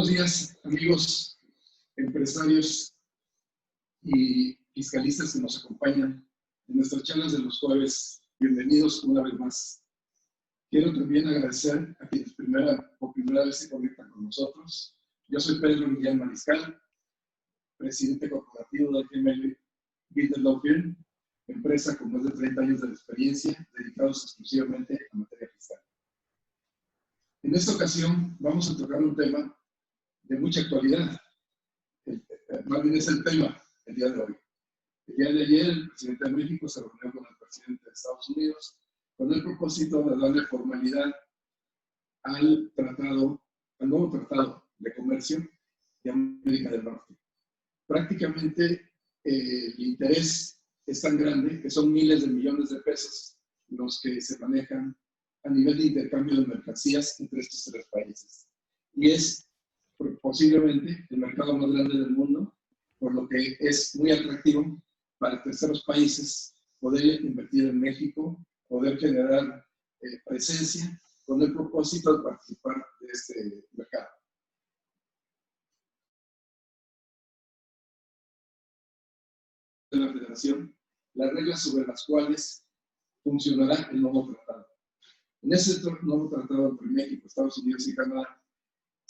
buenos días, amigos empresarios y fiscalistas que nos acompañan en nuestras charlas de los jueves. Bienvenidos una vez más. Quiero también agradecer a quienes por primera vez se conectan con nosotros. Yo soy Pedro Miguel Mariscal, presidente corporativo de GML Business Law Firm, empresa con más de 30 años de experiencia dedicados exclusivamente a materia fiscal. En esta ocasión vamos a tocar un tema de mucha actualidad. Más bien es el tema el día de hoy. El día de ayer el presidente de México se reunió con el presidente de Estados Unidos con el propósito de darle formalidad al nuevo tratado de comercio de América del Norte. Prácticamente el interés es tan grande que son miles de millones de pesos los que se manejan a nivel de intercambio de mercancías entre estos tres países. Y es posiblemente el mercado más grande del mundo, por lo que es muy atractivo para terceros países poder invertir en México, poder generar presencia con el propósito de participar de este mercado. De la Federación, las reglas sobre las cuales funcionará el nuevo tratado. En ese nuevo tratado entre México, Estados Unidos y Canadá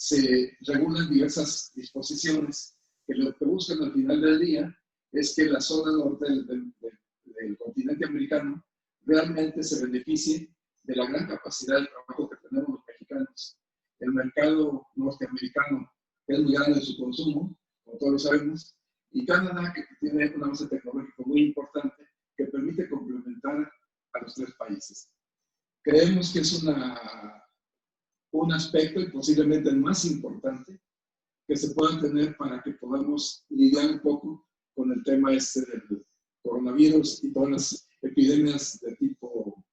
se regulan diversas disposiciones que lo que buscan al final del día es que la zona norte del continente americano realmente se beneficie de la gran capacidad de trabajo que tenemos los mexicanos. El mercado norteamericano es muy grande en su consumo, como todos lo sabemos, y Canadá, que tiene una base tecnológica muy importante que permite complementar a los tres países. Creemos que es un aspecto y posiblemente el más importante que se pueda tener para que podamos lidiar un poco con el tema del coronavirus y todas las epidemias de tipo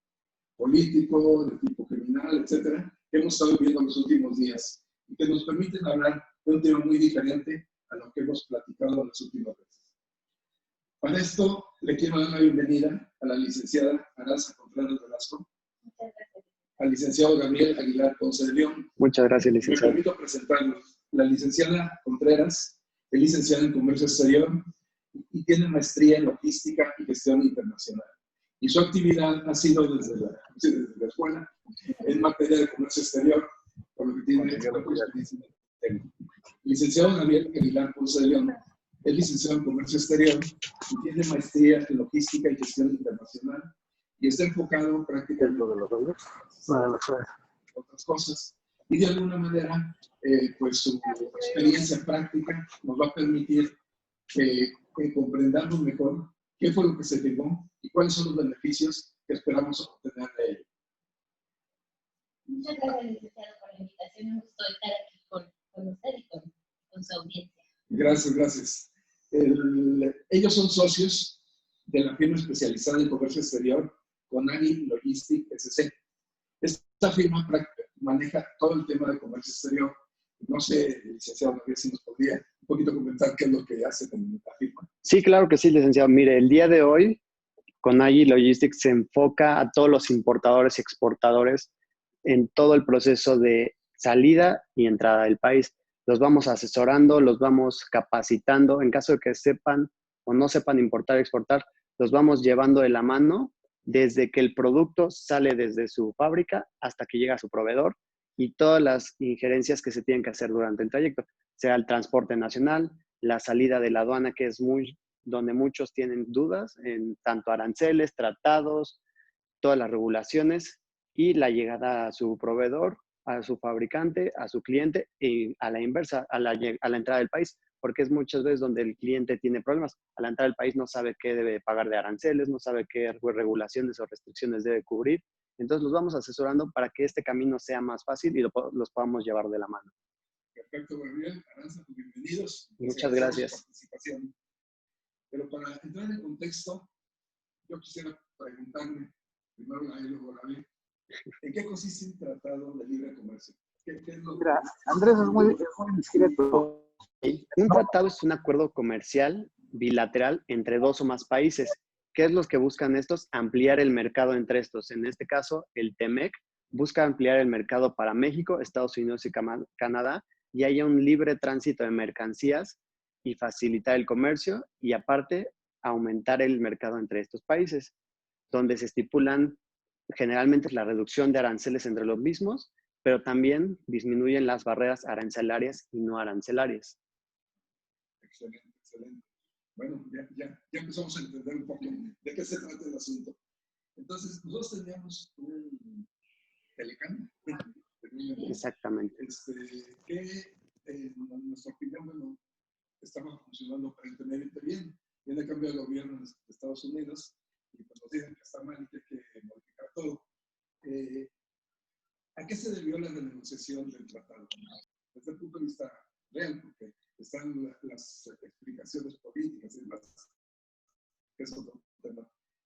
político, de tipo criminal, etcétera, que hemos estado viviendo en los últimos días y que nos permiten hablar de un tema muy diferente a lo que hemos platicado en las últimas veces. Para esto, le quiero dar la bienvenida a la licenciada Aranza Contreras Velasco, al licenciado Gabriel Aguilar Ponce de León. Muchas gracias, licenciado. Me permito presentarlos. La licenciada Contreras es licenciada en Comercio Exterior y tiene maestría en Logística y Gestión Internacional. Y su actividad ha sido desde la escuela en materia de comercio exterior, por lo que tiene experiencia en el tema. Licenciado Gabriel Aguilar Ponce de León es licenciado en Comercio Exterior y tiene maestría en Logística y Gestión Internacional y está enfocado prácticamente en otras cosas. Y de alguna manera, pues su experiencia práctica nos va a permitir que comprendamos mejor qué fue lo que se firmó y cuáles son los beneficios que esperamos obtener de ello. Muchas gracias, licenciado, por la invitación. Me gustó estar aquí con usted y con su audiencia. Gracias, gracias. Ellos son socios de la firma especializada en comercio exterior Conagui Logistic SC. Esta firma maneja todo el tema de comercio exterior. No sé, licenciado, no sé si nos podría un poquito comentar qué es lo que hace con la firma. Sí, claro que sí, licenciado. Mire, el día de hoy, Conagui Logistics se enfoca a todos los importadores y exportadores en todo el proceso de salida y entrada del país. Los vamos asesorando, los vamos capacitando. En caso de que sepan o no sepan importar, exportar, los vamos llevando de la mano desde que el producto sale desde su fábrica hasta que llega a su proveedor y todas las injerencias que se tienen que hacer durante el trayecto, sea el transporte nacional, la salida de la aduana, que es donde muchos tienen dudas en tanto aranceles, tratados, todas las regulaciones, y la llegada a su proveedor, a su fabricante, a su cliente y a la inversa, a la entrada del país, porque es muchas veces donde el cliente tiene problemas. A la entrada del país no sabe qué debe pagar de aranceles, no sabe qué regulaciones o restricciones debe cubrir. Entonces los vamos asesorando para que este camino sea más fácil y los podamos llevar de la mano. Perfecto, Gabriel. Aranza, bienvenidos. Muchas gracias. Participación. Pero para entrar en contexto, yo quisiera preguntarme, primero a él y luego a Gabriel, ¿en qué consiste un tratado de libre comercio? ¿Qué es lo Mira, Andrés es muy discreto. Un tratado es un acuerdo comercial bilateral entre dos o más países. ¿Qué es lo que buscan estos? Ampliar el mercado entre estos. En este caso, el TEMEC busca ampliar el mercado para México, Estados Unidos y Canadá y haya un libre tránsito de mercancías y facilitar el comercio y aparte aumentar el mercado entre estos países, donde se estipulan generalmente la reducción de aranceles entre los mismos, pero también disminuyen las barreras arancelarias y no arancelarias. Excelente, excelente. Bueno, ya empezamos a entender un poco de qué se trata el asunto. Entonces, nosotros teníamos un Telecán. Exactamente. Que en nuestra opinión, bueno, estaba funcionando aparentemente bien. Viene a cambio el gobierno de Estados Unidos y pues nos dicen que está mal y que hay que modificar todo. ¿A qué se debió la renegociación del tratado? Desde el punto de vista real, porque están las explicaciones políticas y demás, que es otro tema.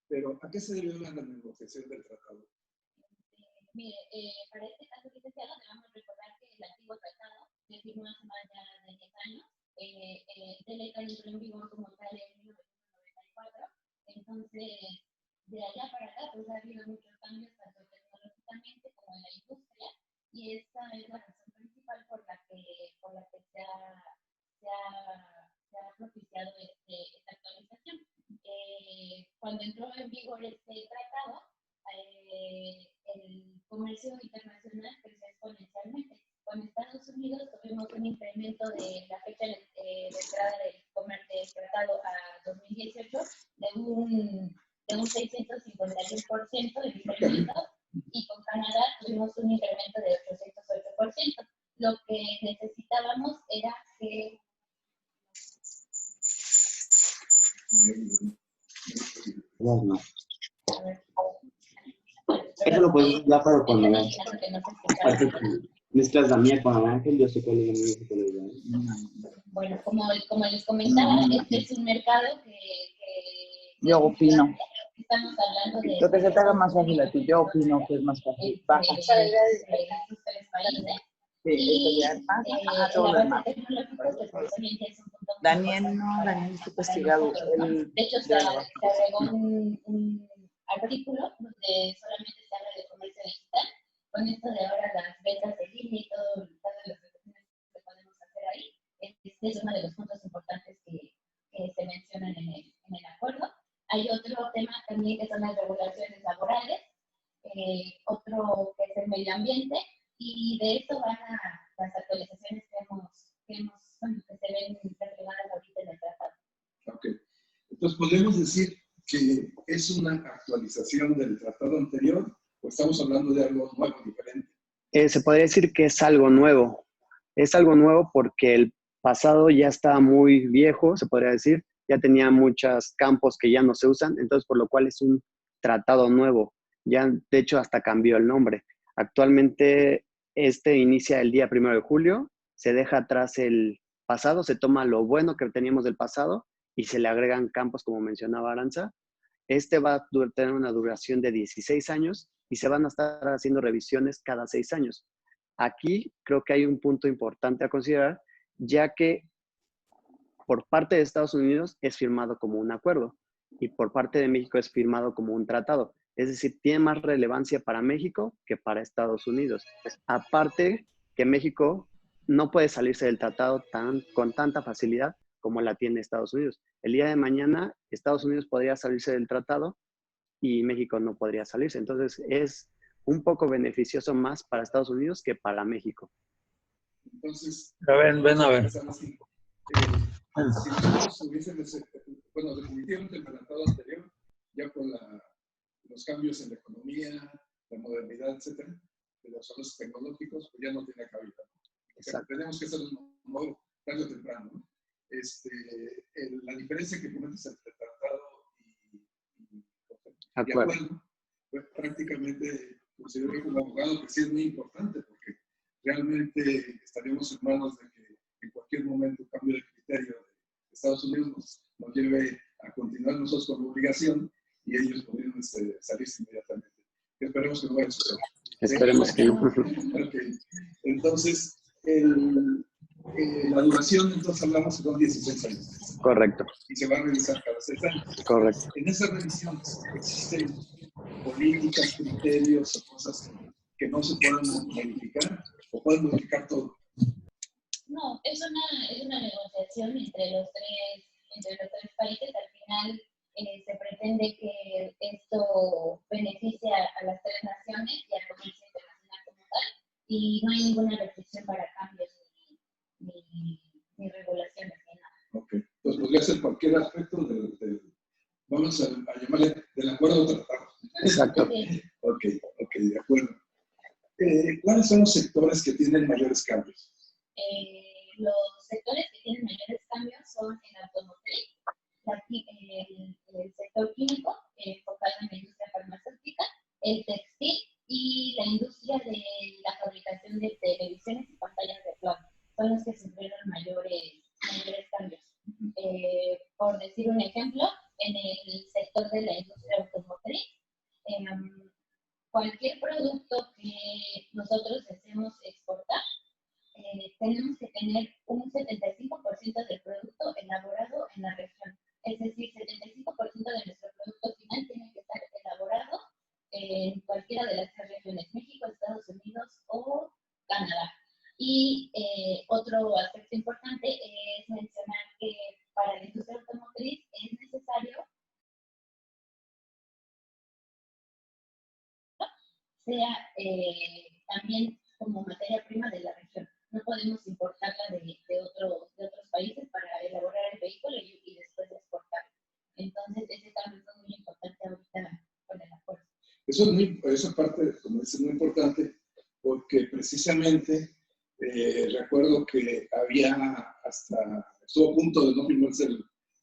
Pero, ¿a qué se debió la renegociación del tratado? Mire, para este caso licenciado debemos recordar que el antiguo tratado se firmó hace más de 10 años. El Telecán entró en vigor como tal en 1994. Entonces, de allá para acá, pues ha habido muchos cambios, tanto tecnológicamente como en la industria, y esa es la razón principal por la que se ha propiciado esta actualización. Cuando entró en vigor este tratado, el comercio internacional creció exponencialmente. Con Estados Unidos tuvimos un incremento de la fecha de entrada del tratado a 2018 de un 651% de incremento, y con Canadá tuvimos un incremento de 808%. Lo que necesitábamos era que... No. Eso lo puedes dar para cuando mezclas la mía con la Ángel, yo sé cuál es la mía, yo sé cuál es la mía. Bueno, como les comentaba, este es un mercado que yo opino. Estamos hablando de... Lo que se te haga más fácil a ti, yo opino que es más fácil. Baja. Estos tres países. Sí, eso ya pasa. Todo lo demás. Daniel está castigado. De hecho, se agregó un artículo donde solamente se habla de comercio digital. Con esto de ahora las ventas de línea y todas las operaciones que podemos hacer ahí, este es uno de los puntos importantes que se mencionan en el acuerdo. Hay otro tema también que son las regulaciones laborales, otro que es el medio ambiente, y de esto van a las actualizaciones que se ven reflejadas ahorita en el tratado. Ok. Entonces, ¿podemos decir que es una actualización del tratado anterior o estamos hablando de algo nuevo, diferente? Se podría decir que es algo nuevo. Es algo nuevo porque el pasado ya está muy viejo, se podría decir. Ya tenía muchos campos que ya no se usan, entonces por lo cual es un tratado nuevo. Ya, de hecho, hasta cambió el nombre. Actualmente, inicia el día 1 de julio, se deja atrás el pasado, se toma lo bueno que teníamos del pasado y se le agregan campos, como mencionaba Arantza. Va a tener una duración de 16 años y se van a estar haciendo revisiones cada 6 años. Aquí creo que hay un punto importante a considerar, ya que por parte de Estados Unidos es firmado como un acuerdo y por parte de México es firmado como un tratado. Es decir, tiene más relevancia para México que para Estados Unidos. Aparte que México no puede salirse del tratado con tanta facilidad como la tiene Estados Unidos. El día de mañana Estados Unidos podría salirse del tratado y México no podría salirse. Entonces es un poco beneficioso más para Estados Unidos que para México. Entonces, ven a ver. Si nosotros hubiésemos, bueno, definitivamente el tratado anterior, ya con los cambios en la economía, la modernidad, etcétera, de los avances tecnológicos, pues ya no tiene cabida. O sea, tenemos que hacer un modo tarde o temprano, ¿no? La diferencia que comentas entre tratado y acuerdo, pues prácticamente considero como abogado que sí es muy importante, porque realmente estaríamos en manos de que en cualquier momento cambio de criterio de Estados Unidos nos lleve a continuar nosotros con la obligación y ellos podrían salirse inmediatamente. Esperemos que no vaya a suceder. Esperemos que no. Okay. Entonces, la duración, entonces hablamos son 16 años. Correcto. Y se va a revisar cada 6 años. Correcto. En esas revisiones existen políticas, criterios o cosas que no se puedan modificar o pueden modificar todo. es una negociación entre los tres países. Al final se pretende que esto beneficie a las tres naciones y al comercio internacional como tal, y no hay ninguna restricción para cambios ni regulaciones ni nada. Ok, entonces podría ser cualquier aspecto vamos a llamarle del acuerdo tratado. Exacto. Ok, de acuerdo. ¿Cuáles son los sectores que tienen mayores cambios? Los sectores que tienen mayores cambios son el automotriz, el sector químico, enfocado en la industria farmacéutica, el textil y la industria de la fabricación de televisiones y pantallas de plasma. Son los que sufrieron mayores cambios. Por decir un ejemplo, en el sector de la industria automotriz, cualquier producto que nosotros deseemos exportar, tenemos que tener un 75% del producto elaborado en la región. Es decir, 75% de nuestro producto final tiene que estar elaborado en cualquiera de las tres regiones, México, Estados Unidos o Canadá. Y otro aspecto importante es mencionar que para la industria automotriz es necesario sea también como materia prima de la región. No podemos importarla de otros países para elaborar el vehículo y después exportarlo. Entonces, ese cambio es muy importante ahorita con el acuerdo. Esa parte, como dices, es muy importante porque precisamente recuerdo que estuvo a punto de no firmarse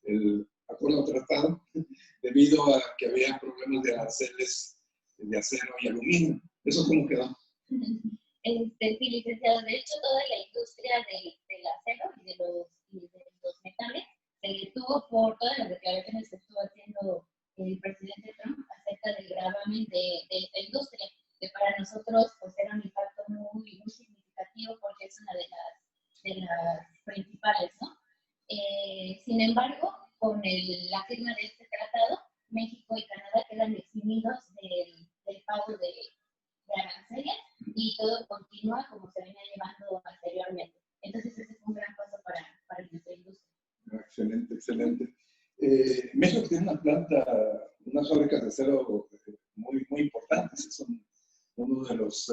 el acuerdo tratado debido a que había problemas de aranceles de acero y aluminio. ¿Eso cómo quedó? Sí, licenciado. De hecho, toda la industria del acero y de los metales se detuvo por todas las declaraciones que estuvo haciendo el presidente Trump acerca del gravamen de esta industria, que para nosotros pues, era un impacto muy significativo porque es una de las principales, ¿no? Sin embargo, con la firma de este tratado, México y Canadá quedan eximidos del pago de aranceles y todo continúa como se venía llevando anteriormente. Entonces, ese fue un gran paso para nuestra industria. Excelente. México tiene unas fábricas de acero muy importantes. Son uno de los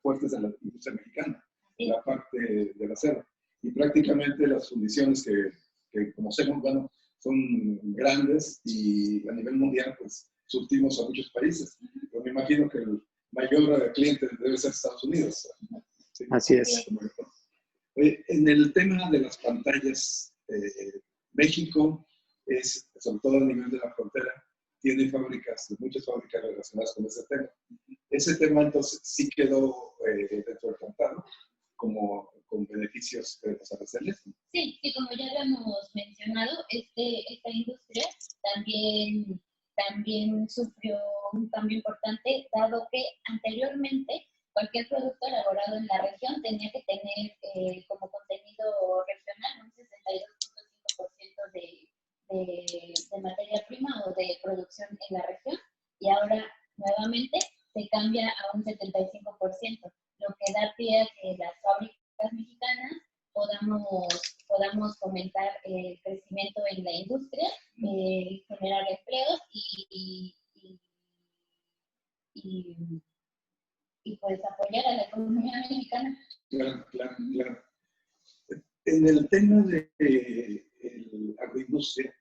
fuertes de la industria mexicana, sí. La parte del acero. Y prácticamente las fundiciones que conocemos, bueno, son grandes y a nivel mundial, pues, surtimos a muchos países. Pero me imagino que el mayor cliente debe ser Estados Unidos. ¿Sí? Así es. En el tema de las pantallas, México es, sobre todo a nivel de la frontera, tiene muchas fábricas relacionadas con ese tema. Ese tema entonces sí quedó dentro del tratado como con beneficios de los aranceles. Sí, como ya habíamos mencionado, esta industria también sufrió un cambio importante, dado que anteriormente cualquier producto elaborado en la región tenía que tener como contenido regional un 62.5% de materia prima o de producción en la región, y ahora nuevamente se cambia a un 75%, lo que da pie a que las fábricas mexicanas podamos fomentar el crecimiento en la industria, generar empleos y pues apoyar a la economía mexicana. Claro. En el tema de la agroindustria,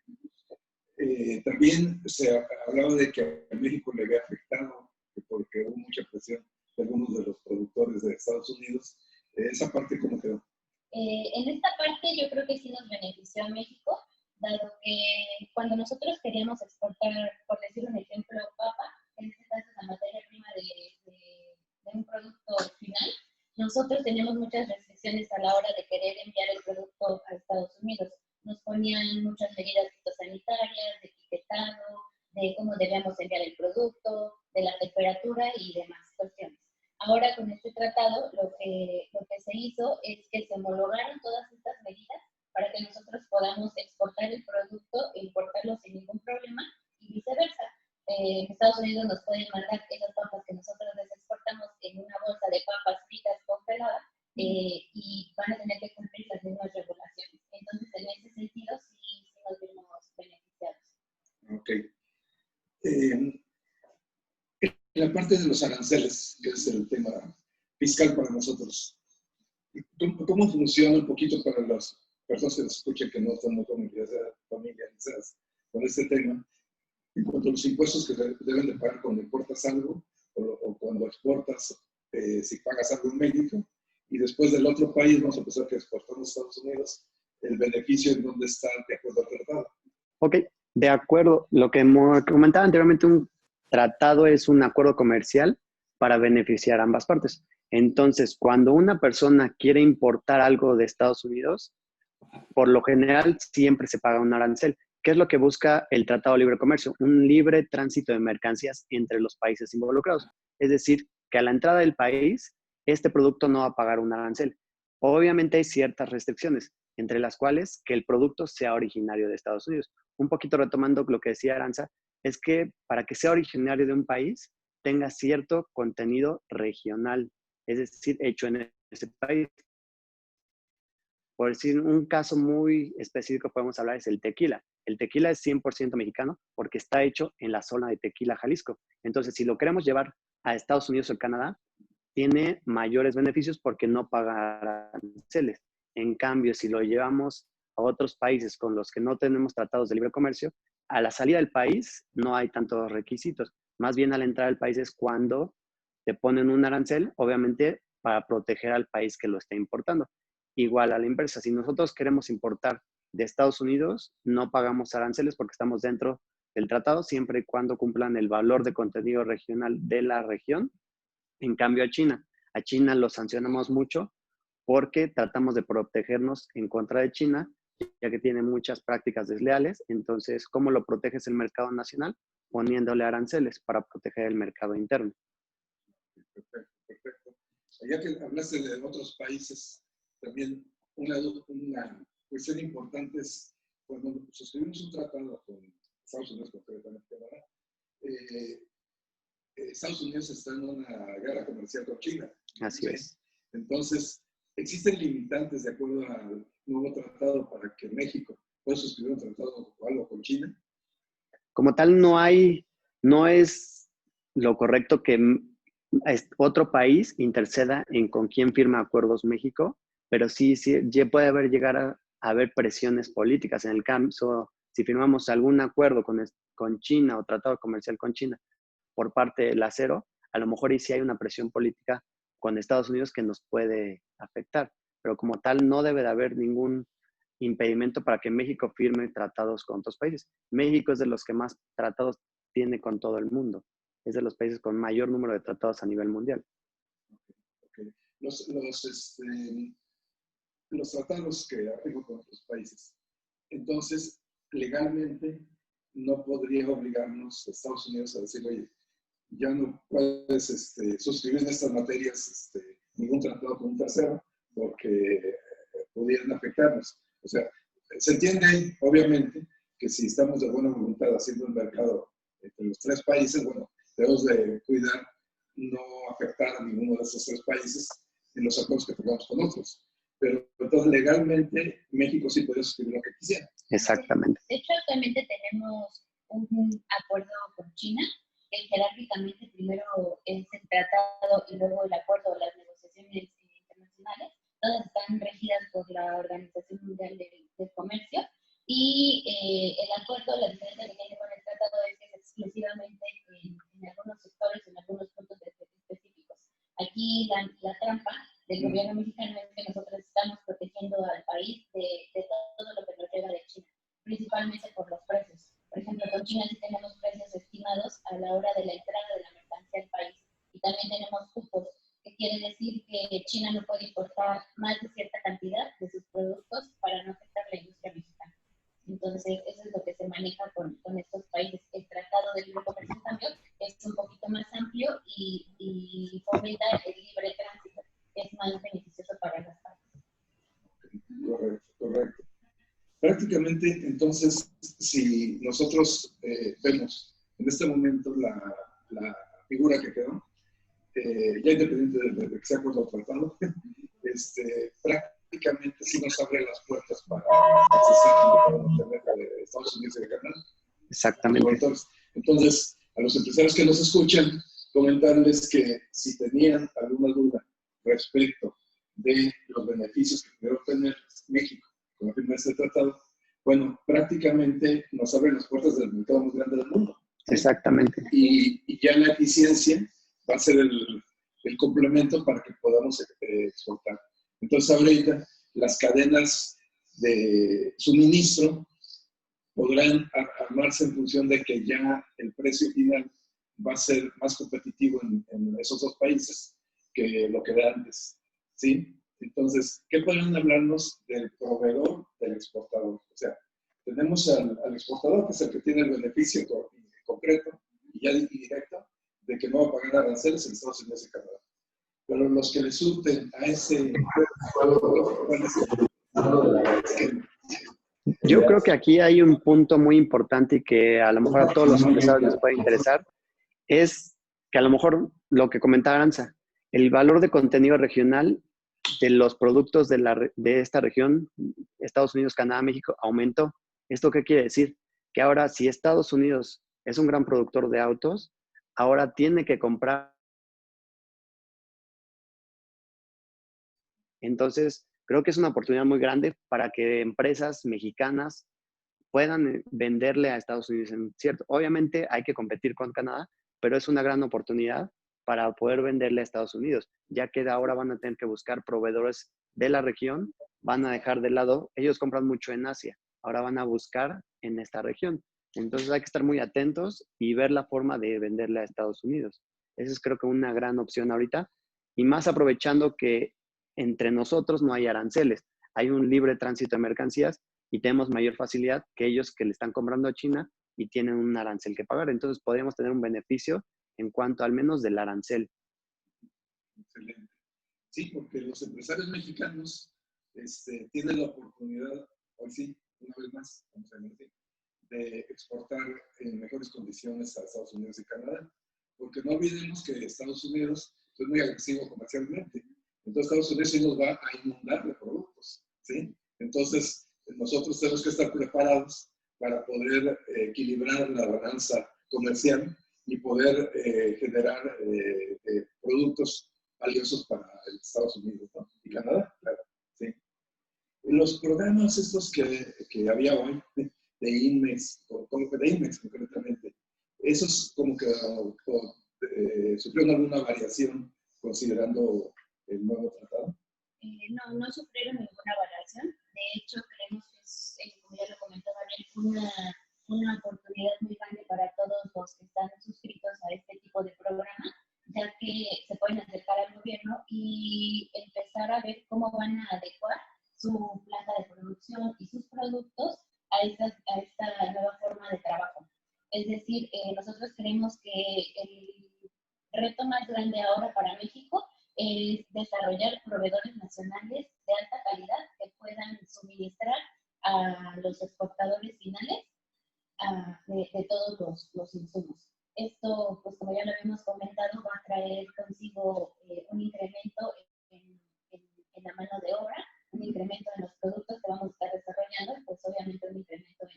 también se hablaba de que a México le había afectado porque hubo mucha presión de algunos de los productores de Estados Unidos. ¿Esa parte cómo quedó? En esta parte yo creo que sí nos benefició a México, dado que cuando nosotros queríamos exportar, por decir un ejemplo, papa, en este caso la materia prima de un producto final, nosotros teníamos muchas restricciones a la hora de querer enviar el producto a Estados Unidos. Nos ponían muchas medidas fitosanitarias, de etiquetado, de cómo debíamos enviar el producto, de la temperatura y demás cuestiones. Ahora con este tratado lo que se hizo es que se homologaron todas estas medidas para que nosotros podamos exportar el producto e importarlo sin ningún problema y viceversa. Estados Unidos nos pueden mandar esas papas que nosotros les exportamos en una bolsa de papas fritas congeladas y van a tener que parte de los aranceles, que es el tema fiscal para nosotros, ¿cómo funciona un poquito para las personas que nos escuchan que no están muy familiarizadas con este tema? En cuanto a los impuestos que deben de pagar cuando importas algo o cuando exportas, si pagas algo en México, y después del otro país, vamos a pensar que exportamos a Estados Unidos, el beneficio en dónde está de acuerdo al tratado. Ok, de acuerdo. Lo que comentaba anteriormente, un tratado es un acuerdo comercial para beneficiar a ambas partes. Entonces, cuando una persona quiere importar algo de Estados Unidos, por lo general siempre se paga un arancel. ¿Qué es lo que busca el Tratado de Libre Comercio? Un libre tránsito de mercancías entre los países involucrados. Es decir, que a la entrada del país, este producto no va a pagar un arancel. Obviamente hay ciertas restricciones, entre las cuales que el producto sea originario de Estados Unidos. Un poquito retomando lo que decía Aranza, es que para que sea originario de un país, tenga cierto contenido regional, es decir, hecho en ese país. Por decir un caso muy específico podemos hablar es el tequila. El tequila es 100% mexicano porque está hecho en la zona de Tequila, Jalisco. Entonces, si lo queremos llevar a Estados Unidos o Canadá, tiene mayores beneficios porque no paga aranceles. En cambio, si lo llevamos a otros países con los que no tenemos tratados de libre comercio, a la salida del país no hay tantos requisitos. Más bien a la entrada del país es cuando te ponen un arancel, obviamente para proteger al país que lo está importando. Igual a la inversa, si nosotros queremos importar de Estados Unidos, no pagamos aranceles porque estamos dentro del tratado, siempre y cuando cumplan el valor de contenido regional de la región. En cambio a China lo sancionamos mucho porque tratamos de protegernos en contra de China, ya que tiene muchas prácticas desleales. Entonces, ¿cómo lo proteges el mercado nacional? Poniéndole aranceles para proteger el mercado interno. Perfecto, perfecto. Ya que hablaste de otros países, también una cuestión importante es cuando suscribimos un tratado con Estados Unidos, concretamente Canadá, Estados Unidos está en una guerra comercial con China. Así es. Entonces, ¿existen limitantes de acuerdo al nuevo tratado para que México pueda suscribir un tratado o algo con China? Como tal, no es lo correcto que otro país interceda en con quién firma acuerdos México, pero sí puede llegar a haber presiones políticas. En el caso, si firmamos algún acuerdo con China o tratado comercial con China por parte del acero, a lo mejor sí hay una presión política con Estados Unidos que nos puede afectar, pero como tal no debe de haber ningún impedimento para que México firme tratados con otros países. México es de los que más tratados tiene con todo el mundo. Es de los países con mayor número de tratados a nivel mundial. Okay. Los tratados que tengo con otros países, entonces, legalmente no podría obligarnos a Estados Unidos a decir, oye, ya no puedes suscribir en estas materias ningún tratado con un tercero porque pudieran afectarnos. O sea, se entiende, obviamente, que si estamos de buena voluntad haciendo un mercado entre los tres países, bueno, debemos de cuidar no afectar a ninguno de esos tres países en los acuerdos que tengamos con otros. Pero entonces legalmente México sí puede suscribir lo que quisiera. Exactamente. De hecho, actualmente tenemos un acuerdo con China, que jerárquicamente primero es el tratado y luego el acuerdo o las negociaciones internacionales. Todas están regidas por la Organización Mundial del Comercio. Y el acuerdo, la diferencia que tiene con el tratado es que es exclusivamente en algunos sectores, en algunos puntos específicos. Aquí la trampa del gobierno mexicano es que nosotros estamos protegiendo al país de todo lo que nos llega de China, principalmente por los precios. Por ejemplo, con China sí tenemos precios estimados a la hora de la entrada de la mercancía al país. Y también tenemos cupos, que quiere decir que China no puede importar más de cierta cantidad de sus productos para no afectar la industria mexicana. Entonces, eso es lo que se maneja con estos países. El Tratado de Libre Comercio, en cambio, es un poquito más amplio y fomenta el libre tránsito, que es más beneficioso para las partes. Correcto, correcto. Prácticamente, entonces, si nosotros vemos en este momento la figura que quedó, ya independiente de que sea acuerdo o tratado, prácticamente sí nos abre las puertas para acceder a Internet de Estados Unidos y de Canadá. Exactamente. Entonces, a los empresarios que nos escuchan, comentarles que si tenían alguna duda respecto de los beneficios que puede obtener México con la firma de este tratado, bueno, prácticamente nos abren las puertas del mercado más grande del mundo. Exactamente. Y ya la eficiencia va a ser el complemento para que podamos exportar. Entonces, ahorita las cadenas de suministro podrán armarse en función de que ya el precio final va a ser más competitivo en esos dos países que lo que era antes, ¿sí? Entonces, ¿qué podrían hablarnos del proveedor del exportador? O sea, tenemos al exportador, que es el que tiene el beneficio concreto y ya directo de que no va a pagar aranceles en Estados Unidos y Canadá. Pero los que le surten a ese... Yo creo que aquí hay un punto muy importante y que a lo mejor a todos los empresarios les puede interesar, es que a lo mejor lo que comentaba Aranza, el valor de contenido regional de los productos de esta región, Estados Unidos, Canadá, México, aumentó. ¿Esto qué quiere decir? Que ahora si Estados Unidos es un gran productor de autos, ahora tiene que comprar. Entonces, creo que es una oportunidad muy grande para que empresas mexicanas puedan venderle a Estados Unidos en cierto. Obviamente hay que competir con Canadá, pero es una gran oportunidad para poder venderle a Estados Unidos, ya que ahora van a tener que buscar proveedores de la región, van a dejar de lado, ellos compran mucho en Asia, ahora van a buscar en esta región. Entonces hay que estar muy atentos y ver la forma de venderle a Estados Unidos. Esa es creo que una gran opción ahorita, y más aprovechando que entre nosotros no hay aranceles, hay un libre tránsito de mercancías y tenemos mayor facilidad que ellos que le están comprando a China y tienen un arancel que pagar. Entonces podríamos tener un beneficio en cuanto al menos del arancel. Excelente. Sí, porque los empresarios mexicanos tienen la oportunidad, hoy sí, una vez más, vamos a decir, de exportar en mejores condiciones a Estados Unidos y Canadá. Porque no olvidemos que Estados Unidos es muy agresivo comercialmente. Entonces Estados Unidos sí nos va a inundar de productos, ¿sí? Entonces nosotros tenemos que estar preparados para poder equilibrar la balanza comercial y poder generar productos valiosos para Estados Unidos, ¿no? Y Canadá, claro, ¿sí? Los programas estos que había hoy, de INMEX, de INMEX concretamente, esos como que sufrieron alguna variación considerando el nuevo tratado. No sufrieron ninguna variación. De hecho, creemos que es, como ya lo comentó Daniel, una oportunidad muy grande para todos los que están suscritos a este tipo de programa, ya que se pueden acercar al gobierno y empezar a ver cómo van a adecuar su planta de producción y sus productos a esta nueva forma de trabajo. Es decir, nosotros creemos que el reto más grande ahora para México es desarrollar proveedores nacionales de alta calidad que puedan suministrar a los exportadores finales de todos los insumos. Esto, pues como ya lo habíamos comentado, va a traer consigo un incremento en la mano de obra, un incremento en los productos que vamos a estar desarrollando, pues obviamente un incremento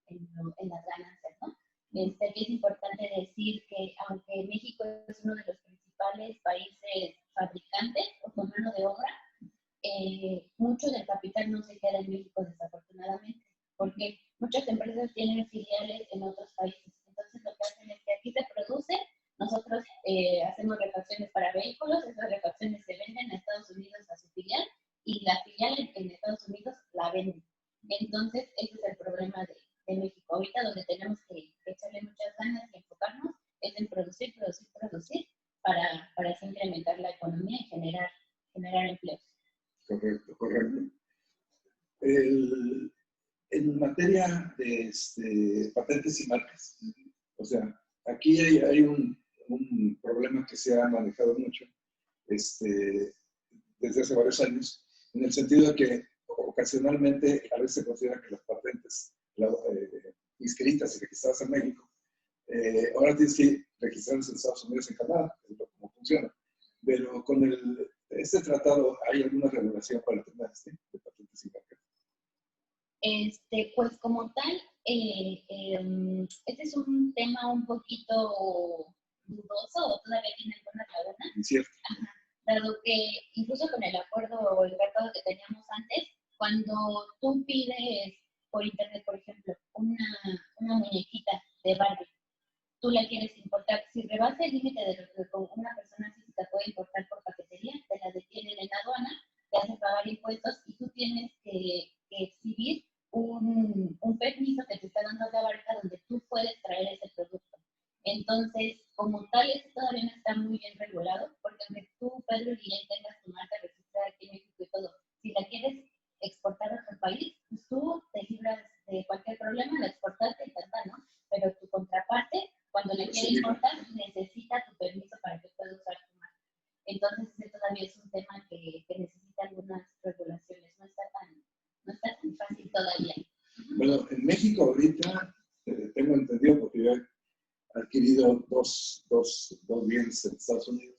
en las ganancias, ¿no? Aquí es importante decir que aunque México es uno de los principales países fabricantes o con mano de obra, mucho del capital no se queda en México desafortunadamente, porque muchas empresas tienen filiales en otros países. Entonces lo que hacen es que aquí se produce, nosotros hacemos refacciones para vehículos, esas refacciones se venden a Estados Unidos a su filial y la filial en Estados Unidos la vende. Entonces ese es el problema de México. Ahorita donde tenemos que echarle muchas ganas y enfocarnos es en producir para así incrementar la economía y generar empleos. Correcto, correcto. En materia de patentes y marcas, o sea, aquí hay un problema que se ha manejado mucho desde hace varios años, en el sentido de que ocasionalmente a veces se considera que las patentes inscritas y registradas en México, ahora tienes que registrarlas en Estados Unidos y en Canadá, es como funciona. Pero con este tratado, ¿hay alguna regulación para el tema de patentes y marcas? Pues como tal, este es un tema un poquito dudoso o todavía tiene algunas lagunas. Incierto. Dado que incluso con el acuerdo o el tratado que teníamos antes, cuando tú pides por internet, por ejemplo, una muñequita de Barbie, tú la quieres importar, si rebasa el límite de lo que una persona física puede importar por paquetería, te la detienen en la aduana, te hacen pagar impuestos y tú tienes que exhibir un permiso que te está dando la barca donde tú puedes traer ese producto. Entonces, como tal, eso todavía no está muy bien regulado, porque aunque tú, Pedro Guillén, tengas tu marca registrada aquí en México y todo, si la quieres exportar a otro país, pues tú te libras de cualquier problema, la exportaste y tal, ¿no? Pero tu contraparte, cuando la quiere importar, necesita tu permiso para que pueda usar tu marca. Entonces, ese todavía es un tema que necesita algunas regulaciones, no está tan fácil todavía. Bueno, en México ahorita, tengo entendido, porque yo he adquirido dos bienes en Estados Unidos,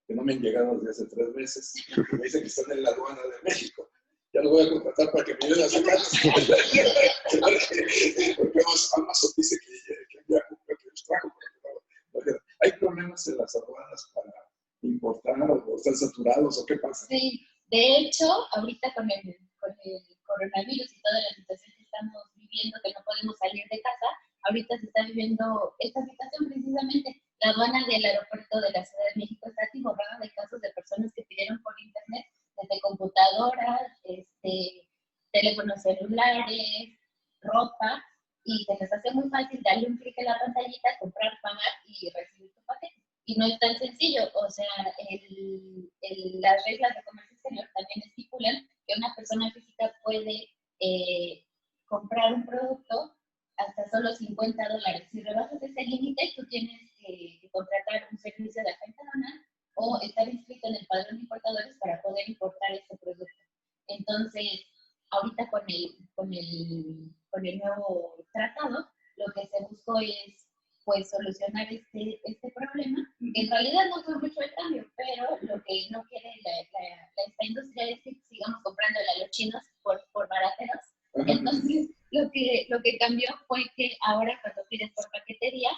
que no me han llegado desde hace 3 meses, que me dicen que están en la aduana de México. Ya lo voy a contratar para que me ayuden a sacarlos. Porque Amazon dice que envía que los trajo. ¿Hay problemas en las aduanas para importar o están saturados o qué pasa? Sí, de hecho, ahorita con el coronavirus y toda la situación que estamos viviendo, que no podemos salir de casa, ahorita se está viviendo esta situación precisamente. La aduana del aeropuerto de la Ciudad de México está atiborrada de casos de personas que pidieron por internet, desde computadoras, teléfonos celulares, ropa, y se les hace muy fácil darle un clic en la pantallita, comprar, pagar y recibir tu paquete. Y no es tan sencillo, o sea, las reglas de comercio exterior también estipulan que una persona física puede comprar un producto hasta solo $50. Si rebasas ese límite, tú tienes que contratar un servicio de agente aduanal o estar inscrito en el padrón de importadores para poder importar ese producto. Entonces, ahorita con el nuevo tratado, lo que se buscó es pues solucionar este problema, que en realidad no fue mucho el cambio, pero lo que no quiere esta industria es que sigamos comprándole a los chinos por barateros. Entonces, lo que cambió fue que ahora cuando pides por paquetería,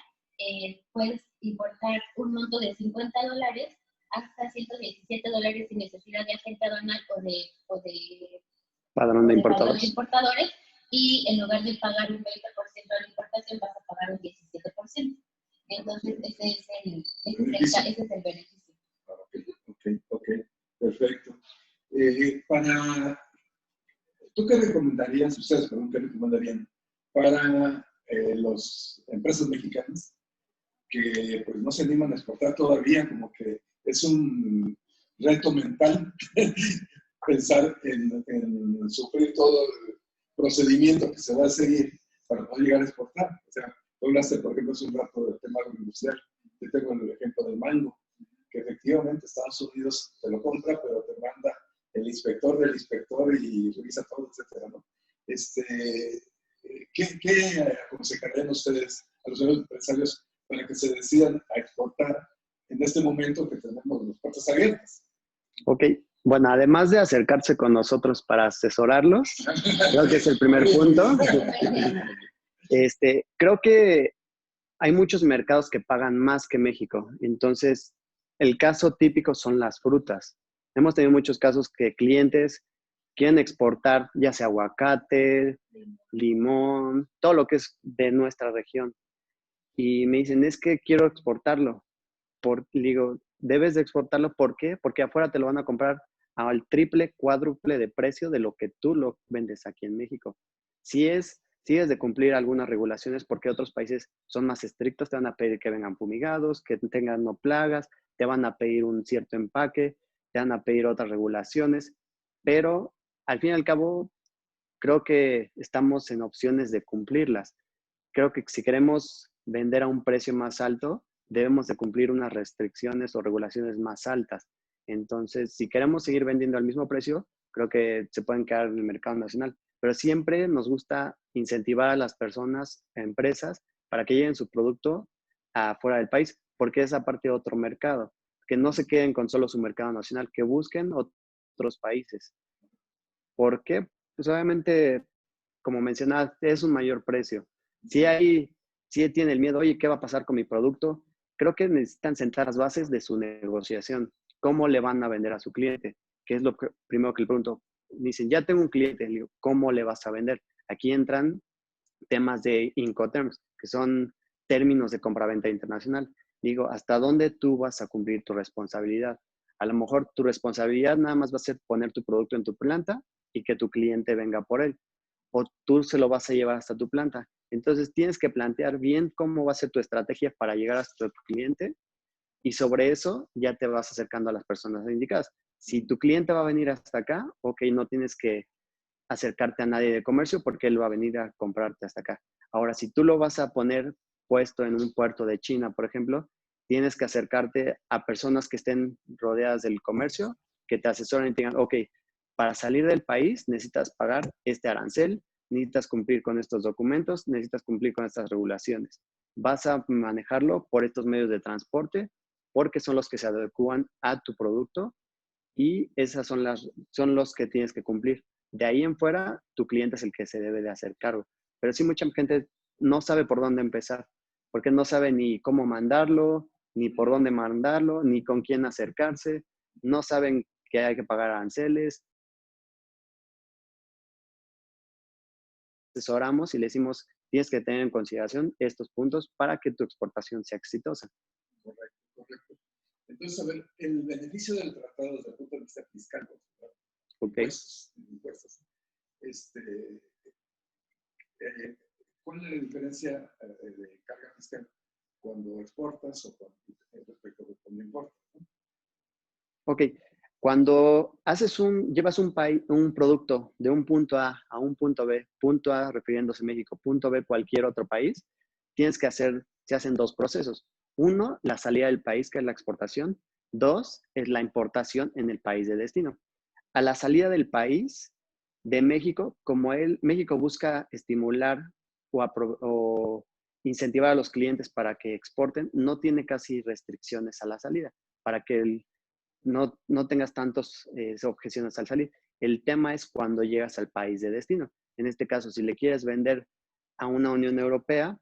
puedes importar un monto de $50 hasta $117 sin necesidad de agente aduanal o de Padrón de importadores. Y en lugar de pagar un 20% de la importación, vas a pagar un 17%. Entonces, ese es el beneficio. Ok, perfecto. ¿Tú qué recomendarías, ustedes, perdón, qué recomendarían para las empresas mexicanas que pues, no se animan a exportar todavía, como que es un reto mental pensar en sufrir todo el procedimiento que se va a seguir para poder llegar a exportar? O sea, tú hablaste, por ejemplo, hace un rato del tema agroindustrial. Yo tengo el ejemplo del mango, que efectivamente Estados Unidos te lo compra, pero te manda el inspector del inspector y revisa todo, etcétera, ¿no? ¿Qué aconsejarían ustedes a los nuevos empresarios para que se decidan a exportar en este momento que tenemos las puertas abiertas? Ok, bueno, además de acercarse con nosotros para asesorarlos, creo que es el primer punto. Creo que hay muchos mercados que pagan más que México. Entonces, el caso típico son las frutas. Hemos tenido muchos casos que clientes quieren exportar ya sea aguacate, limón, todo lo que es de nuestra región. Y me dicen, es que quiero exportarlo. Digo, debes de exportarlo, ¿por qué? Porque afuera te lo van a comprar al triple, cuádruple de precio de lo que tú lo vendes aquí en México. Si es de cumplir algunas regulaciones, porque otros países son más estrictos, te van a pedir que vengan fumigados, que tengan no plagas, te van a pedir un cierto empaque, te van a pedir otras regulaciones, pero al fin y al cabo, creo que estamos en opciones de cumplirlas. Creo que si queremos vender a un precio más alto, debemos de cumplir unas restricciones o regulaciones más altas. Entonces, si queremos seguir vendiendo al mismo precio, creo que se pueden quedar en el mercado nacional. Pero siempre nos gusta incentivar a las personas, a empresas, para que lleven su producto afuera del país, porque es aparte de otro mercado. Que no se queden con solo su mercado nacional, que busquen otros países. ¿Por qué? Pues obviamente, como mencionaba, es un mayor precio. Si tiene el miedo, oye, ¿qué va a pasar con mi producto? creo que necesitan sentar las bases de su negociación. ¿Cómo le van a vender a su cliente? Que es lo primero que le pregunto. Dicen, ya tengo un cliente. Le digo, ¿cómo le vas a vender? Aquí entran temas de Incoterms, que son términos de compraventa internacional. Digo, ¿hasta dónde tú vas a cumplir tu responsabilidad? A lo mejor tu responsabilidad nada más va a ser poner tu producto en tu planta y que tu cliente venga por él. O tú se lo vas a llevar hasta tu planta. Entonces tienes que plantear bien cómo va a ser tu estrategia para llegar hasta tu cliente y sobre eso ya te vas acercando a las personas indicadas. Si tu cliente va a venir hasta acá, ok, no tienes que acercarte a nadie de comercio porque él va a venir a comprarte hasta acá. Ahora, si tú lo vas a poner puesto en un puerto de China, por ejemplo, tienes que acercarte a personas que estén rodeadas del comercio, que te asesoren y te digan, ok, para salir del país necesitas pagar este arancel, necesitas cumplir con estos documentos, necesitas cumplir con estas regulaciones. Vas a manejarlo por estos medios de transporte porque son los que se adecuan a tu producto y esas son los que tienes que cumplir. De ahí en fuera, tu cliente es el que se debe de hacer cargo. Pero sí, mucha gente no sabe por dónde empezar, porque no sabe ni cómo mandarlo, ni por dónde mandarlo, ni con quién acercarse, no saben que hay que pagar aranceles. Asesoramos y le decimos, tienes que tener en consideración estos puntos para que tu exportación sea exitosa. Correcto, correcto. Entonces, a ver, el beneficio del tratado desde el punto de vista fiscal, Okay. impuestos. ¿Cuál es la diferencia de carga fiscal cuando exportas o respecto a cuando importas? ¿No? Ok, cuando llevas un producto de un punto A un punto A refiriéndose a México, punto B cualquier otro país, se hacen dos procesos. Uno, la salida del país, que es la exportación. Dos, es la importación en el país de destino. A la salida del país de México, México busca estimular o incentivar a los clientes para que exporten, no tiene casi restricciones a la salida, para que no tengas tantas objeciones al salir. El tema es cuando llegas al país de destino. En este caso, si le quieres vender a una Unión Europea,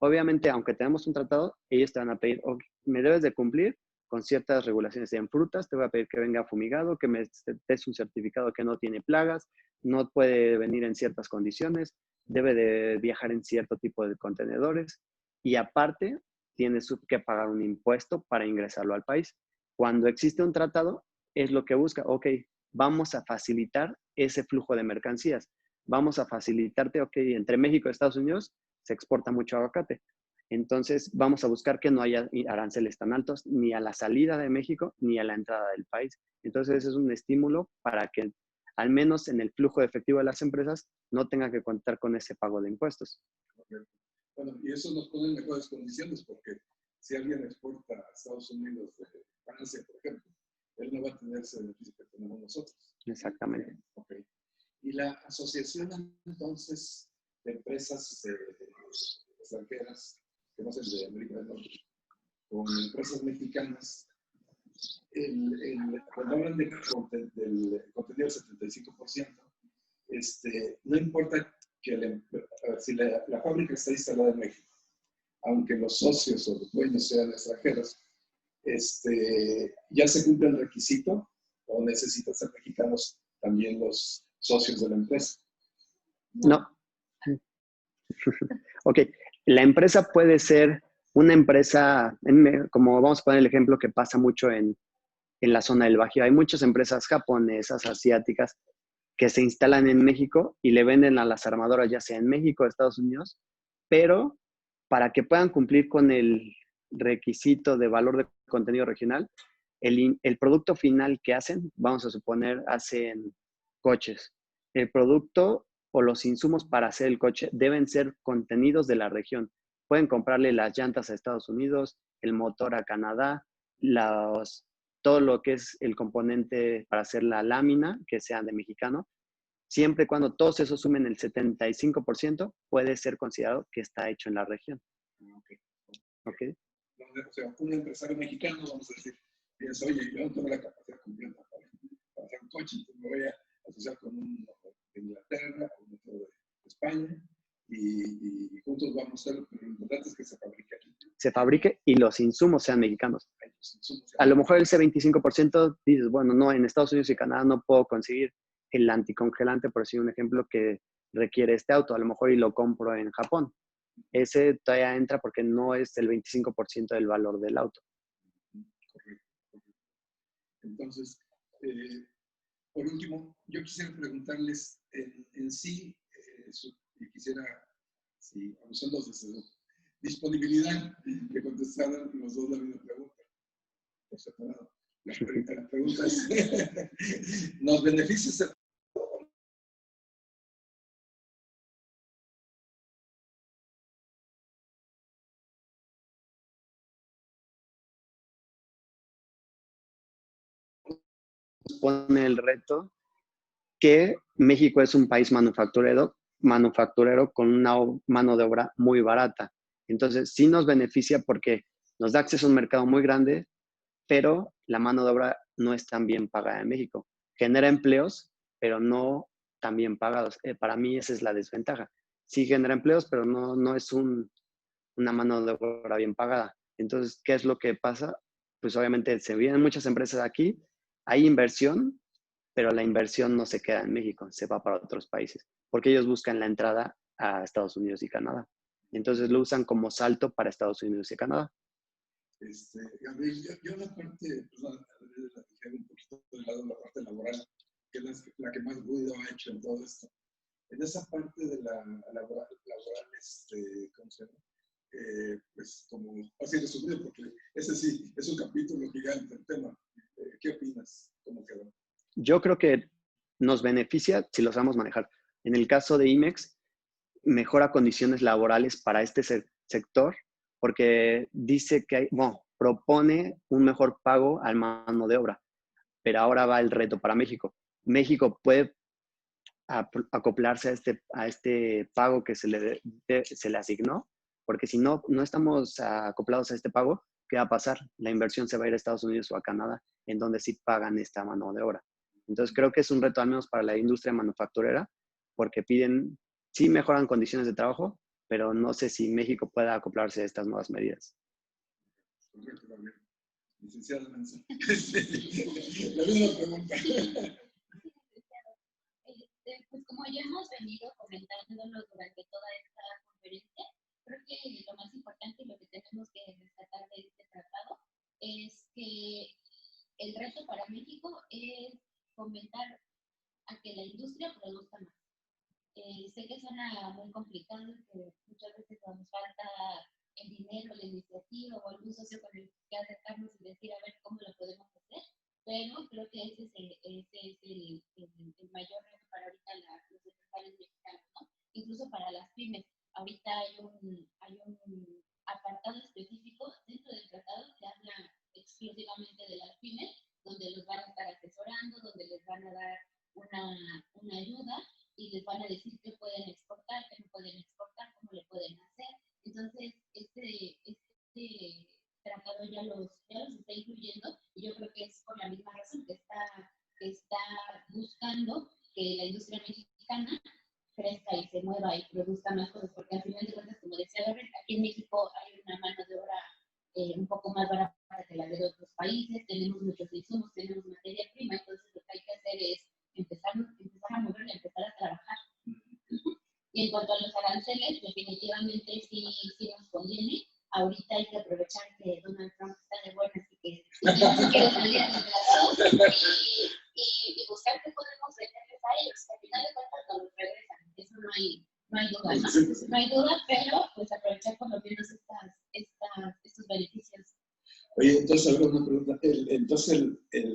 obviamente, aunque tenemos un tratado, ellos te van a pedir, okay, me debes de cumplir con ciertas regulaciones. En frutas te voy a pedir que venga fumigado, que me des un certificado que no tiene plagas, no puede venir en ciertas condiciones, debe de viajar en cierto tipo de contenedores y aparte tienes que pagar un impuesto para ingresarlo al país. Cuando existe un tratado, es lo que busca, ok, vamos a facilitar ese flujo de mercancías, vamos a facilitarte, ok, entre México y Estados Unidos se exporta mucho aguacate. Entonces, vamos a buscar que no haya aranceles tan altos ni a la salida de México ni a la entrada del país. Entonces, es un estímulo para que, al menos en el flujo de efectivo de las empresas, no tengan que contar con ese pago de impuestos. Correcto. Bueno, y eso nos pone en mejores condiciones porque si alguien exporta a Estados Unidos de Francia, por ejemplo, él no va a tener ese beneficio que tenemos nosotros. Exactamente. Okay. Y la asociación, entonces, de empresas extranjeras, que no son de América del Norte, con empresas mexicanas, cuando hablan del contenido del 75%, no importa que si la fábrica está instalada en México, aunque los socios o los dueños sean extranjeros, ¿ya se cumple el requisito o necesitan ser mexicanos también los socios de la empresa? No. Ok, la empresa puede ser una empresa, como vamos a poner el ejemplo que pasa mucho en la zona del Bajío. Hay muchas empresas japonesas, asiáticas, que se instalan en México y le venden a las armadoras, ya sea en México o Estados Unidos, pero para que puedan cumplir con el requisito de valor de contenido regional, el producto final que hacen, vamos a suponer, hacen coches. El producto o los insumos para hacer el coche deben ser contenidos de la región. Pueden comprarle las llantas a Estados Unidos, el motor a Canadá, todo lo que es el componente para hacer la lámina, que sea de mexicano. Siempre y cuando todos esos sumen el 75%, puede ser considerado que está hecho en la región. Okay. O sea, un empresario mexicano, vamos a decir, piensa, oye, yo no tengo la capacidad completa para hacer un coche, entonces me voy a asociar con uno de Inglaterra, con otro de España, y juntos vamos a hacerlo, pero lo importante es que se fabrique aquí. Se fabrique y los insumos sean mexicanos. Los insumos A lo mejor ese 25% dices, bueno, no, en Estados Unidos y Canadá no puedo conseguir el anticongelante, por decir un ejemplo, que requiere este auto. A lo mejor y lo compro en Japón. Ese todavía entra porque no es el 25% del valor del auto. Correcto, correcto. Entonces, por último, yo quisiera preguntarles en sí, y quisiera, sí, abusando de su disponibilidad, que contestaran los dos la misma pregunta, por separado. La pregunta es, ¿nos beneficia ser Pone el reto que México es un país manufacturero con una mano de obra muy barata. Entonces, sí nos beneficia porque nos da acceso a un mercado muy grande, pero la mano de obra no es tan bien pagada en México. Genera empleos, pero no tan bien pagados. Para mí esa es la desventaja. Sí genera empleos, pero no es una mano de obra bien pagada. Entonces, ¿qué es lo que pasa? Pues obviamente se vienen muchas empresas aquí, hay inversión, pero la inversión no se queda en México, se va para otros países, porque ellos buscan la entrada a Estados Unidos y Canadá. Entonces lo usan como salto para Estados Unidos y Canadá. Gabriel, yo la parte, perdón, dejé un poquito de lado la parte laboral, que es la que más ruido ha hecho en todo esto. En esa parte de la laboral, ¿cómo se llama? Pues como así resumido, porque ese sí es un capítulo gigante el tema. ¿Qué opinas? ¿Cómo quedó? Yo creo que nos beneficia si lo sabemos manejar. En el caso de IMEX, mejora condiciones laborales para este sector, porque dice que propone un mejor pago al mano de obra. Pero ahora va el reto para México. México puede acoplarse a este pago que se le asignó, porque si no estamos acoplados a este pago, ¿qué va a pasar? La inversión se va a ir a Estados Unidos o a Canadá, en donde sí pagan esta mano de obra. Entonces creo que es un reto al menos para la industria manufacturera, porque sí mejoran condiciones de trabajo, pero no sé si México pueda acoplarse a estas nuevas medidas. Correcto, Gabriel. Licenciada Nancy. La misma pregunta. Pues como ya hemos venido comentándolo durante toda esta conferencia, creo que lo más importante y lo que tenemos que rescatar de este tratado es que el reto para México es fomentar a que la industria produzca más. Sé que suena muy complicado, que muchas veces nos falta el dinero, la iniciativa o algún socio con el que acercarnos y decir a ver cómo lo podemos hacer, pero creo que ese es el mayor reto para ahorita los empresarios mexicanos, ¿no? Incluso para las pymes. Ahorita hay un apartado específico dentro del tratado que habla exclusivamente de las pymes, donde los van a estar asesorando, donde les van a dar una ayuda y les van a decir qué pueden exportar, qué no pueden exportar, cómo le pueden hacer. Entonces, este tratado ya los está incluyendo y yo creo que es por la misma razón que está buscando que la industria mexicana crezca y se mueva y produzca más cosas, porque al final de cuentas, como decía Gabriel, aquí en México hay una mano de obra un poco más barata que la de otros países, tenemos muchos insumos, tenemos materia prima, entonces lo que hay que hacer es empezar a moverlo y empezar a trabajar. Y en cuanto a los aranceles, definitivamente sí nos conviene. Ahorita hay que aprovechar que Donald Trump está de buenas y que no quiere salir de plazo y buscar qué podemos venderles a ellos. Al final de cuentas nos regresan. Eso no hay duda, ¿no? No hay duda, pero pues aprovechar por lo menos estos beneficios. Oye, entonces, a ver, una pregunta. Entonces,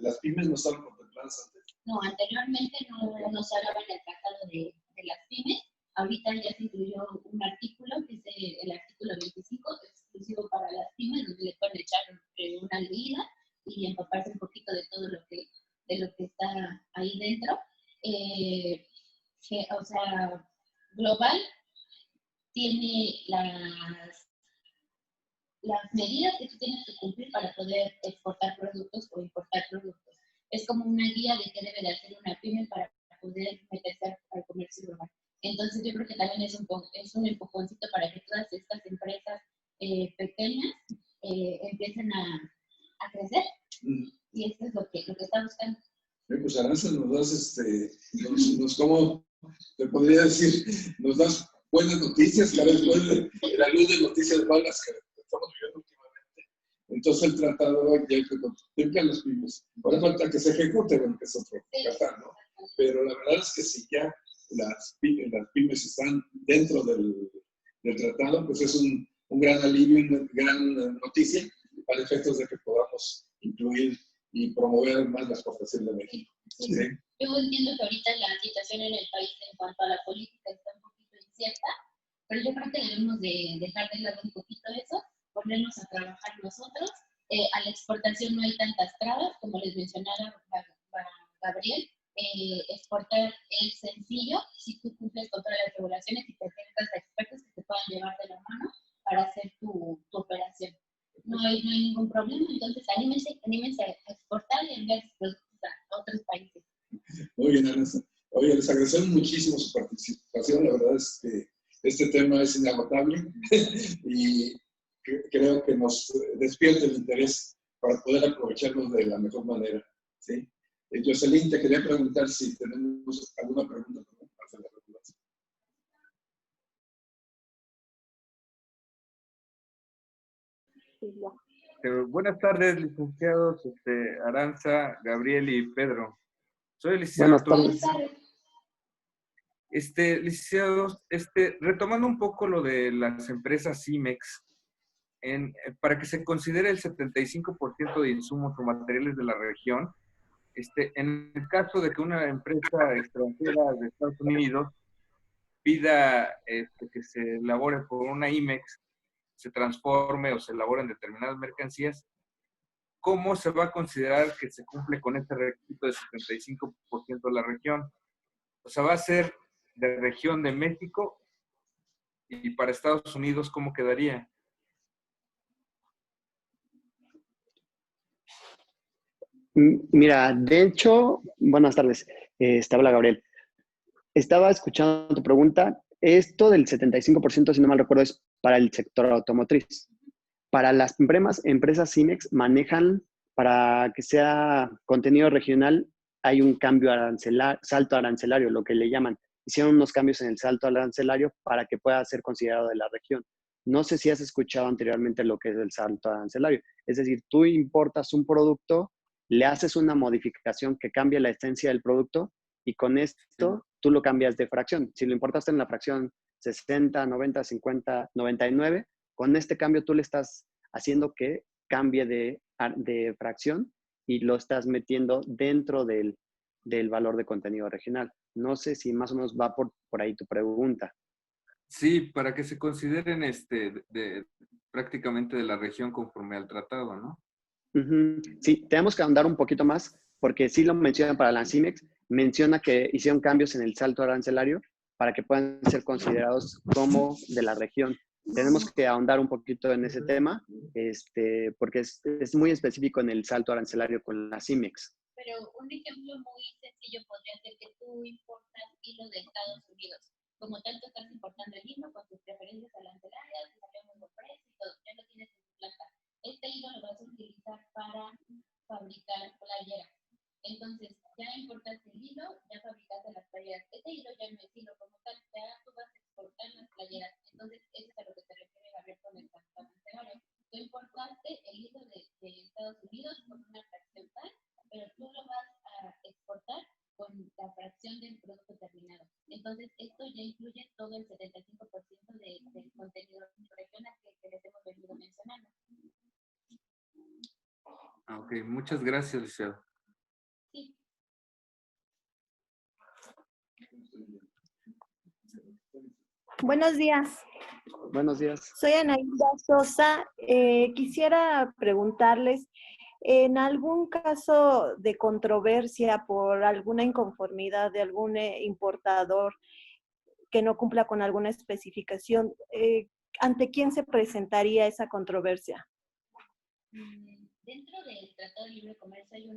¿las pymes no estaban contempladas antes? No, anteriormente no se hablaba en el tratado de las pymes. Ahorita ya se incluyó un artículo, que es el artículo 25, exclusivo para las pymes, donde le pueden echar una leída y empaparse un poquito de todo lo que está ahí dentro. O sea, Global tiene las medidas que tú tienes que cumplir para poder exportar productos o importar productos. Es como una guía de qué debe de hacer una pyme para poder meterse al comercio global. Entonces yo creo que también es un empujoncito para que todas estas empresas pequeñas empiecen a crecer. Y esto es lo que está buscando. Pues Aranza, ¿cómo te podría decir? Nos das buenas noticias, cada vez la luz de noticias malas que estamos viviendo últimamente. Entonces el tratado ya que contempla las pymes. Ahora falta que se ejecute, bueno, que es otro tratar, ¿no? Pero la verdad es que si ya las pymes están dentro del tratado, pues es un gran alivio y una gran noticia para efectos de que podamos incluir y promover más la exportación de México. Sí. ¿Sí? Yo entiendo que ahorita la situación en el país en cuanto a la política está un poquito incierta, pero yo creo que debemos de dejar de lado un poquito eso, ponernos a trabajar nosotros. A la exportación no hay tantas trabas, como les mencionaba Gabriel. Exportar es sencillo si tú cumples con todas las regulaciones y te acercas a expertos que te puedan llevar de la mano para hacer tu operación. No hay ningún problema, entonces anímense a exportar y enviar sus productos a otros países. Muy bien, Aranza. Oye, les agradecemos muchísimo su participación. La verdad es que este tema es inagotable y creo que nos despierta el interés para poder aprovecharnos de la mejor manera. ¿Sí? Jocelyn, te quería preguntar si tenemos alguna pregunta para hacer la regulación. Buenas tardes, licenciados Aranza, Gabriel y Pedro. Soy el licenciado Arturo. Buenas tardes. Licenciados, retomando un poco lo de las empresas CIMEX, para que se considere el 75% de insumos o materiales de la región, en el caso de que una empresa extranjera de Estados Unidos pida que se elabore por una IMEX, se transforme o se elaboren determinadas mercancías, ¿cómo se va a considerar que se cumple con este requisito de 75% de la región? O sea, ¿va a ser de región de México? Y para Estados Unidos, ¿cómo quedaría? Mira, de hecho, buenas tardes. Habla Gabriel. Estaba escuchando tu pregunta. Esto del 75%, si no mal recuerdo, es para el sector automotriz. Para las empresas CIMEX manejan, para que sea contenido regional, hay un cambio salto arancelario, lo que le llaman. Hicieron unos cambios en el salto arancelario para que pueda ser considerado de la región. No sé si has escuchado anteriormente lo que es el salto arancelario. Es decir, tú importas un producto, le haces una modificación que cambia la esencia del producto y con esto tú lo cambias de fracción. Si lo importaste en la fracción 60, 90, 50, 99, con este cambio tú le estás haciendo que cambie de fracción y lo estás metiendo dentro del valor de contenido regional. No sé si más o menos va por ahí tu pregunta. Sí, para que se consideren prácticamente de la región conforme al tratado, ¿no? Sí, tenemos que ahondar un poquito más, porque sí lo mencionan para la CIMEX, menciona que hicieron cambios en el salto arancelario para que puedan ser considerados como de la región. Tenemos que ahondar un poquito en ese tema, porque es muy específico en el salto arancelario con la CIMEX. Pero un ejemplo muy sencillo podría ser que tú importas hilo de Estados Unidos. Como tanto estás importando el hilo con tus preferencias arancelarias, te salió muy buen precio y todo, ya lo tienes en tu planta. Este hilo lo vas a utilizar para fabricar playeras. Entonces, ya importaste el hilo, ya fabricaste las playeras. Este hilo ya no es hilo como tal, ya tú vas a exportar las playeras. Entonces, eso es a lo que se refiere Gabriel con el arancelario. Tú importaste el hilo de Estados Unidos con una fracción tal, pero tú lo vas a exportar con la fracción del producto terminado. Entonces, esto ya incluye todo el 75% del contenido regional que les hemos venido mencionando. Ok, muchas gracias, licenciado. Sí. Buenos días. Buenos días. Soy Anaída Sosa. Quisiera preguntarles, en algún caso de controversia por alguna inconformidad de algún importador que no cumpla con alguna especificación, ¿ante quién se presentaría esa controversia? Dentro del Tratado de Libre Comercio hay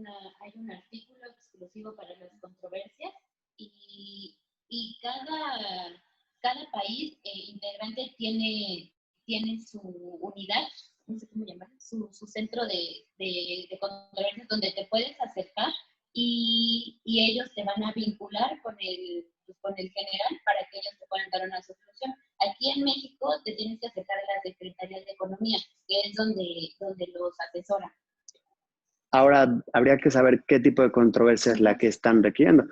un artículo exclusivo para las controversias y y cada país integrante tiene su unidad, no sé cómo llamarlo, su centro de controversias donde te puedes acercar y ellos te van a vincular con el general para que ellos te puedan dar una solución. Aquí en México te tienes que acercar a la Secretaría de Economía, que es donde los asesoran. Ahora, habría que saber qué tipo de controversia es la que están requiriendo.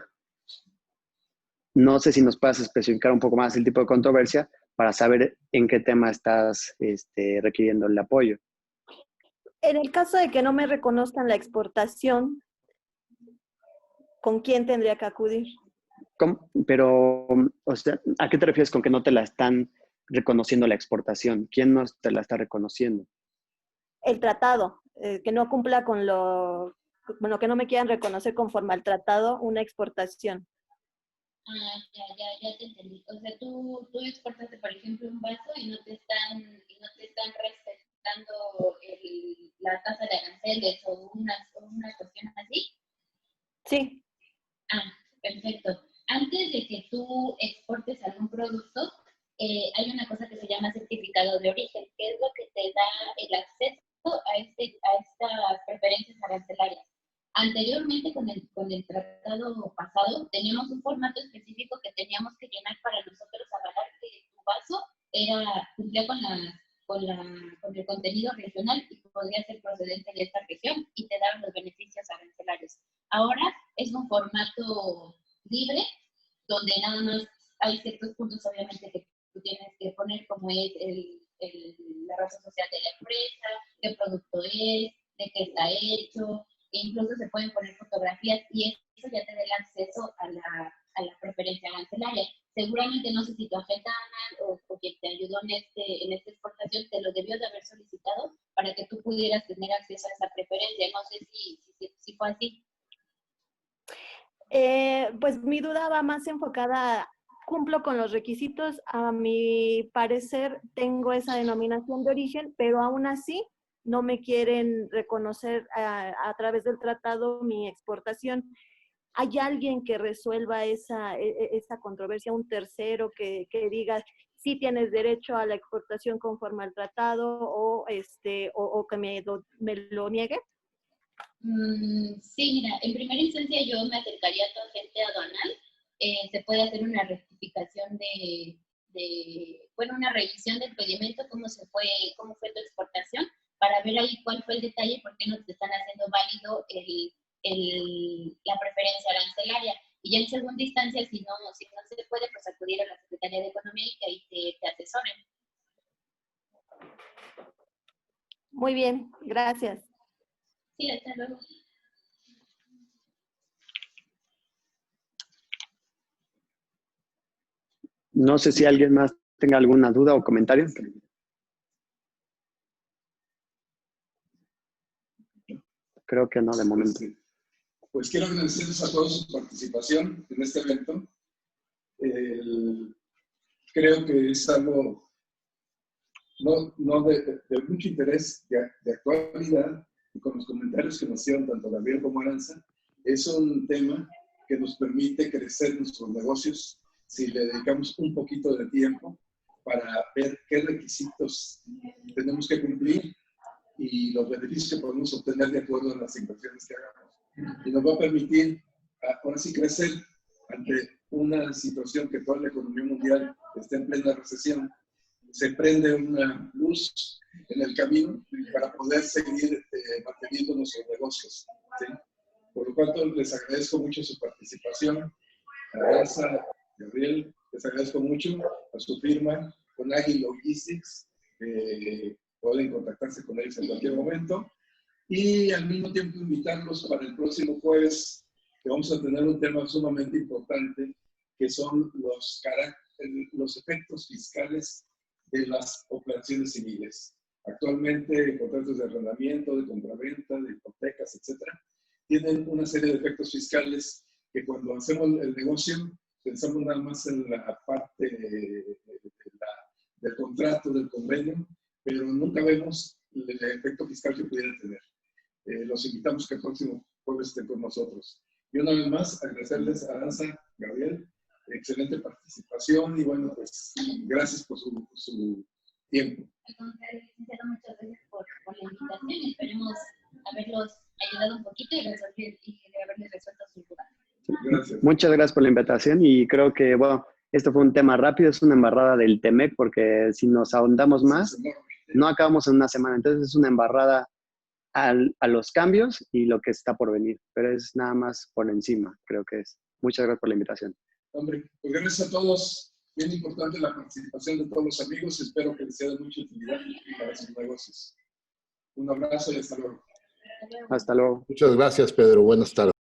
No sé si nos puedas especificar un poco más el tipo de controversia para saber en qué tema estás requiriendo el apoyo. En el caso de que no me reconozcan la exportación, ¿con quién tendría que acudir? ¿Cómo? Pero, o sea, ¿a qué te refieres con que no te la están reconociendo la exportación? ¿Quién no te la está reconociendo? El tratado, que no cumpla con bueno, que no me quieran reconocer conforme al tratado una exportación. Ah, ya te entendí. O sea, tú exportaste, por ejemplo, un vaso y no te están respetando la tasa de aranceles o una cuestión así. Sí. Ah, perfecto. Antes de que tú exportes algún producto, hay una cosa que se llama certificado de origen, que es lo que te da el acceso a estas preferencias arancelarias. Anteriormente, con el tratado pasado, teníamos un formato específico que teníamos que llenar para nosotros avalar que tu vaso cumplía con el contenido regional y podría ser procedente de esta región y te daban los beneficios arancelarios. Ahora es un formato libre, donde nada más hay ciertos puntos, obviamente, que tú tienes que poner, como es la razón social de la empresa, qué producto es, de qué está hecho, e incluso se pueden poner fotografías y eso ya te da el acceso a la preferencia arancelaria. Seguramente, no sé si tu agente o quien te ayudó en esta exportación te lo debió de haber solicitado para que tú pudieras tener acceso a esa preferencia. No sé si fue así. Pues mi duda va más enfocada, cumplo con los requisitos, a mi parecer tengo esa denominación de origen, pero aún así no me quieren reconocer a través del tratado mi exportación. ¿Hay alguien que resuelva esa controversia, un tercero que diga si tienes derecho a la exportación conforme al tratado o que me lo niegue? Sí, mira, en primera instancia yo me acercaría a tu agente aduanal. Se puede hacer una rectificación una revisión del pedimento, cómo fue tu exportación, para ver ahí cuál fue el detalle, por qué no te están haciendo válido la preferencia arancelaria. Y ya en segunda instancia, si no se puede, pues acudir a la Secretaría de Economía y que ahí te asesoren. Muy bien, gracias. Sí, hasta luego. No sé si alguien más tenga alguna duda o comentario. Creo que no, de momento. Pues quiero agradecerles a todos su participación en este evento. Creo que es algo de mucho interés, de actualidad, y con los comentarios que nos hicieron tanto Gabriel como Aranza, es un tema que nos permite crecer nuestros negocios si le dedicamos un poquito de tiempo para ver qué requisitos tenemos que cumplir y los beneficios que podemos obtener de acuerdo a las inversiones que hagamos. Y nos va a permitir, ahora sí, crecer ante una situación que toda la economía mundial está en plena recesión. Se prende una luz en el camino para poder seguir manteniendo nuestros negocios, ¿sí? Por lo cual, les agradezco mucho su participación. Aranza, Gabriel, les agradezco mucho a su firma con Agile Logistics. Pueden contactarse con ellos en cualquier momento. Y al mismo tiempo invitarlos para el próximo jueves, que vamos a tener un tema sumamente importante, que son los efectos fiscales de las operaciones civiles. Actualmente, contratos de arrendamiento, de compraventa, de hipotecas, etcétera, tienen una serie de efectos fiscales que cuando hacemos el negocio pensamos nada más en la parte del contrato, del convenio, pero nunca vemos el efecto fiscal que pudiera tener. Los invitamos que el próximo jueves estén con nosotros. Y una vez más, agradecerles a Aranza, Gabriel, excelente participación y bueno, pues gracias por su tiempo. Al contrario, licenciado, muchas gracias por la invitación. Esperemos haberlos ayudado un poquito y haberles resuelto sus dudas. Gracias. Muchas gracias por la invitación y creo que, bueno, esto fue un tema rápido, es una embarrada del TEMEC, porque si nos ahondamos más, no acabamos en una semana. Entonces es una embarrada a los cambios y lo que está por venir, pero es nada más por encima, creo que es. Muchas gracias por la invitación. Hombre, pues gracias a todos. Bien importante la participación de todos los amigos. Espero que les sea de mucha utilidad para sus negocios. Un abrazo y hasta luego. Hasta luego. Muchas gracias, Pedro. Buenas tardes.